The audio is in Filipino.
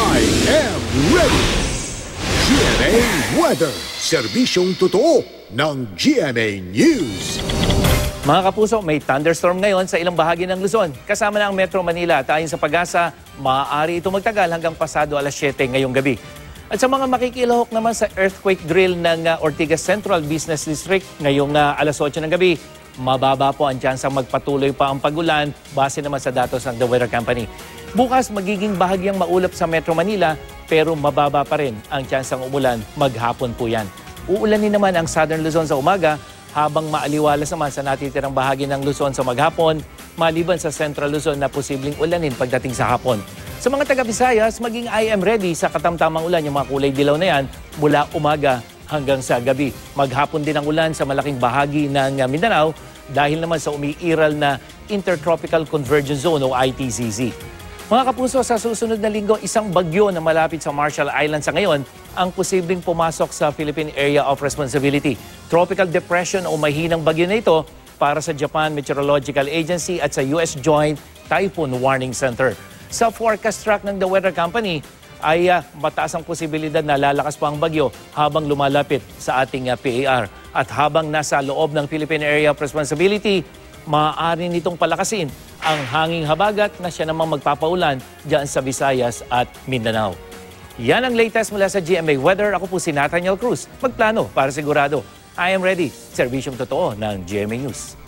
I am ready! GMA Weather, serbisyong totoo ng GMA News. Mga kapuso, may thunderstorm ngayon sa ilang bahagi ng Luzon. Kasama na ang Metro Manila at ayon sa Pag-asa, maaari ito magtagal hanggang pasado alas 7 ngayong gabi. At sa mga makikilahok naman sa earthquake drill ng Ortigas Central Business District ngayong alas 8 ng gabi, mababa po ang tsansang magpatuloy pa ang pagulan base naman sa datos ng The Weather Company. Bukas magiging bahagyang maulap sa Metro Manila pero mababa pa rin ang tsansang umulan maghapon po yan. Uulanin naman ang Southern Luzon sa umaga habang maaliwalas naman sa natitirang bahagi ng Luzon sa maghapon maliban sa Central Luzon na posibleng ulanin pagdating sa hapon. Sa mga taga-Visayas, maging I am ready sa katamtamang ulan yung mga kulay dilaw na yan mula umaga hanggang sa gabi. Maghapon din ang ulan sa malaking bahagi ng Mindanao dahil naman sa umiiral na Intertropical Convergence Zone o ITCZ. Mga kapuso, sa susunod na linggo, isang bagyo na malapit sa Marshall Islands sa ngayon ang posibleng pumasok sa Philippine Area of Responsibility. Tropical Depression o mahinang bagyo na ito para sa Japan Meteorological Agency at sa US Joint Typhoon Warning Center. Sa forecast track ng The Weather Company ay mataas ang posibilidad na lalakas pa ang bagyo habang lumalapit sa ating PAR. At habang nasa loob ng Philippine Area of Responsibility, maaari nitong palakasin ang hanging habagat na siya namang magpapaulan dyan sa Visayas at Mindanao. Yan ang latest mula sa GMA Weather. Ako po si Nathaniel Cruz. Magplano para sigurado. I am ready. Serbisyong totoo ng GMA News.